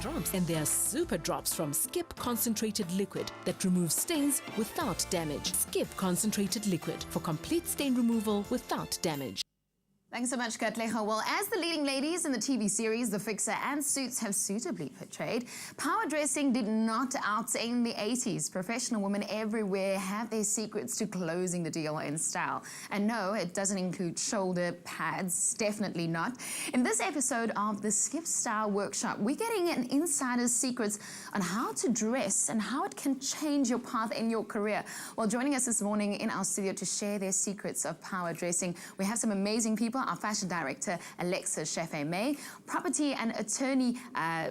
drops, and they are super drops from Skip Concentrated Liquid that removes stains without damage. Skip Concentrated Liquid for complete stain removal without damage. Thanks so much, Katlego. Well, as the leading ladies in the TV series The Fixer and Suits have suitably portrayed, power dressing did not outstain the 80s. Professional women everywhere have their secrets to closing the deal in style. And no, it doesn't include shoulder pads, definitely not. In this episode of the Skip Style Workshop, we're getting an insider's secrets on how to dress and how it can change your path in your career. Well, joining us this morning in our studio to share their secrets of power dressing, we have some amazing people. Our fashion director, Alexis Chaffe Mey, property and attorney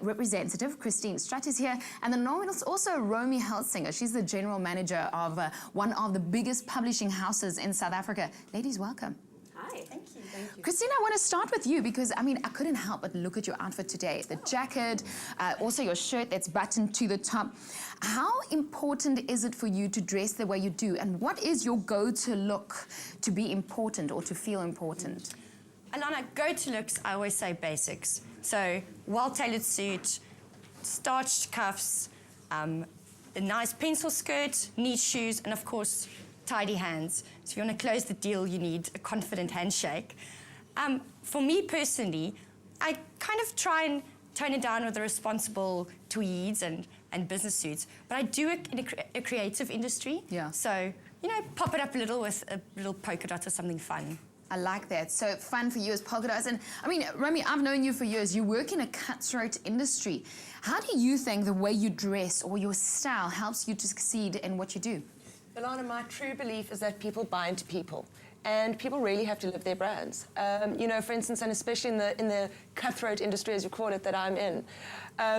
representative, Christine Strutt is here, and then also Romy Helsinger. She's the general manager of one of the biggest publishing houses in South Africa. Ladies, welcome. Hi, thank you. Thank you. Christine, I want to start with you because, I mean, I couldn't help but look at your outfit today. The jacket, also your shirt that's buttoned to the top. How important is it for you to dress the way you do? And what is your go-to look to be important or to feel important? Alana, go-to looks, I always say basics. So, well-tailored suit, starched cuffs, a nice pencil skirt, neat shoes, and of course, tidy hands. So if you want to close the deal, you need a confident handshake. For me personally, I kind of try and tone it down with the responsible tweeds and business suits, but I do it in a creative industry. Yeah. So, you know, pop it up a little with a little polka dot or something fun. I like that. So fun for you as polka dots. And I mean, Romy, I've known you for years. You work in a cutthroat industry. How do you think the way you dress or your style helps you to succeed in what you do? Alana, my true belief is that people buy into people. And people really have to live their brands. You know, for instance, and especially in the cutthroat industry, as you call it, that I'm in,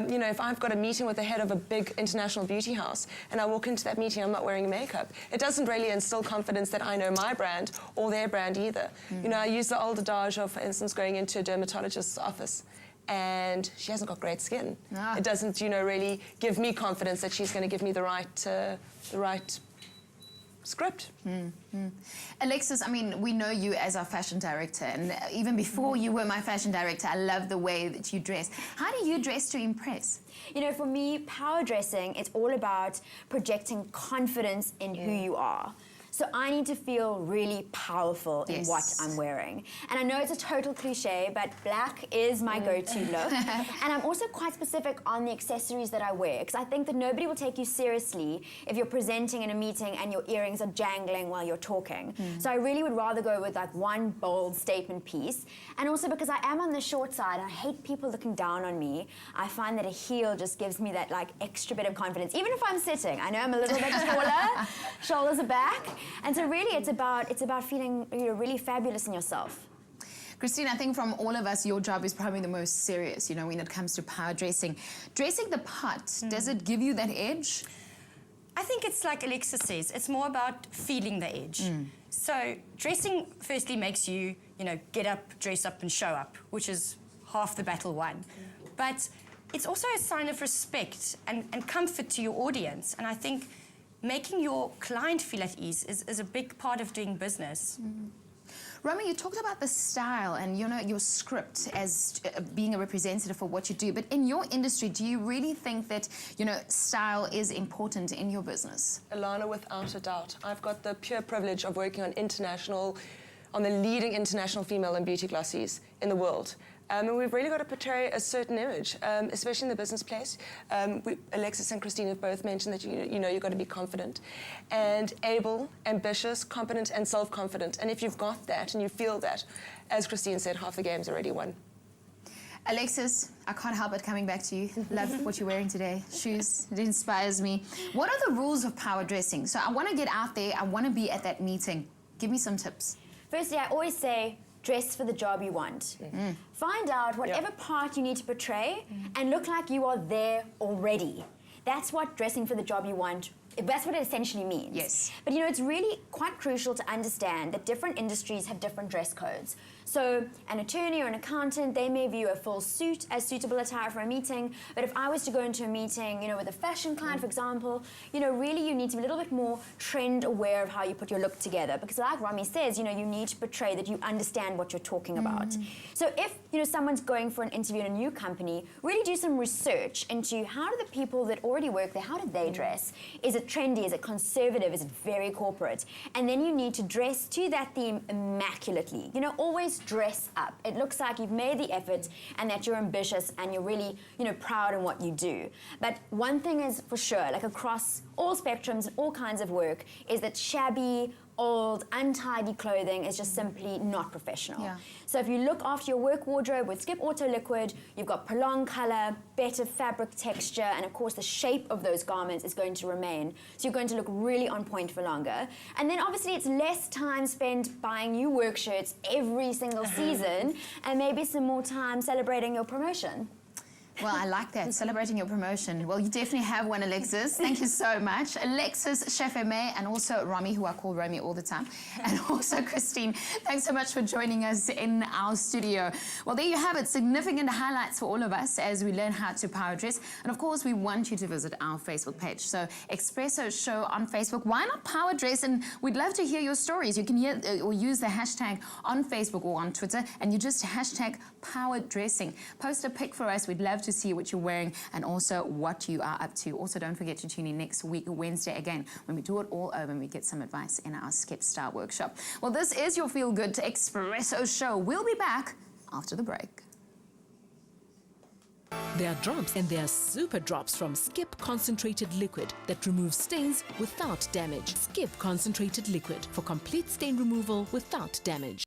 you know, if I've got a meeting with the head of a big international beauty house and I walk into that meeting, I'm not wearing makeup, it doesn't really instill confidence that I know my brand or their brand either. You know, I use the old adage of, for instance, going into a dermatologist's office and she hasn't got great skin. It doesn't, you know, really give me confidence that she's going to give me the right script. Alexis, I mean, we know you as our fashion director, and even before you were my fashion director, I love the way that you dress. How do you dress to impress? You know, for me, power dressing, it's all about projecting confidence in who you are. So I need to feel really powerful in what I'm wearing. And I know it's a total cliche, but black is my go-to look. And I'm also quite specific on the accessories that I wear, because I think that nobody will take you seriously if you're presenting in a meeting and your earrings are jangling while you're talking. So I really would rather go with like one bold statement piece. And also because I am on the short side, I hate people looking down on me. I find that a heel just gives me that like extra bit of confidence, even if I'm sitting. I know I'm a little bit taller, shoulders are back. And so really it's about feeling, you know, really fabulous in yourself. Christine, I think from all of us, your job is probably the most serious, you know, when it comes to power dressing. Dressing the part, does it give you that edge? I think it's like Alexis says, it's more about feeling the edge. So dressing firstly makes you, you know, get up, dress up and show up, which is half the battle won. But it's also a sign of respect and comfort to your audience. And I think making your client feel at ease is a big part of doing business. Romy, you talked about the style and, you know, your script as being a representative for what you do. But in your industry, do you really think that, you know, style is important in your business? Alana, without a doubt. I've got the pure privilege of working on the leading international female and beauty glossies in the world. And we've really got to portray a certain image, especially in the business place. Alexis and Christine have both mentioned that you know you've got to be confident and able, ambitious, competent and self-confident. And if you've got that and you feel that, as Christine said, half the game's already won. Alexis, I can't help but coming back to you. Love what you're wearing today. Shoes, it inspires me. What are the rules of power dressing? So I want to get out there, I want to be at that meeting. Give me some tips. Firstly, I always say, dress for the job you want. Find out whatever part you need to portray and look like you are there already. That's what dressing for the job you want, that's what it essentially means. Yes. But you know, it's really quite crucial to understand that different industries have different dress codes. So an attorney or an accountant, they may view a full suit as suitable attire for a meeting, but if I was to go into a meeting, you know, with a fashion client, for example, you know, really you need to be a little bit more trend aware of how you put your look together, because like Rami says, you know, you need to portray that you understand what you're talking about. So if, you know, someone's going for an interview in a new company, really do some research into how do the people that already work there, how do they dress? Is it trendy? Is it conservative? Is it very corporate? And then you need to dress to that theme immaculately. You know, always dress up. It looks like you've made the effort and that you're ambitious and you're really, you know, proud in what you do. But one thing is for sure, like across all spectrums and all kinds of work, is that shabby, old, untidy clothing is just simply not professional. Yeah. So if you look after your work wardrobe with Skip Auto Liquid, you've got prolonged color, better fabric texture, and of course the shape of those garments is going to remain. So you're going to look really on point for longer. And then obviously it's less time spent buying new work shirts every single season, and maybe some more time celebrating your promotion. Well, I like that, celebrating your promotion. Well, you definitely have one, Alexis. Thank you so much. Alexis Chaffe Mey, and also Rami, who I call Romy all the time, and also Christine. Thanks so much for joining us in our studio. Well, there you have it, significant highlights for all of us as we learn how to power dress. And of course, we want you to visit our Facebook page. So Expresso Show on Facebook. Why not power dress? And we'd love to hear your stories. You can hear or use the hashtag on Facebook or on Twitter, and you just hashtag power dressing. Post a pic for us. We'd love to see what you're wearing and also what you are up to. Also, don't forget to tune in next week, Wednesday, again, when we do it all over and we get some advice in our Skip Star workshop. Well, this is your Feel Good Expresso Show. We'll be back after the break. There are drops, and there are super drops from Skip Concentrated Liquid that removes stains without damage. Skip Concentrated Liquid for complete stain removal without damage.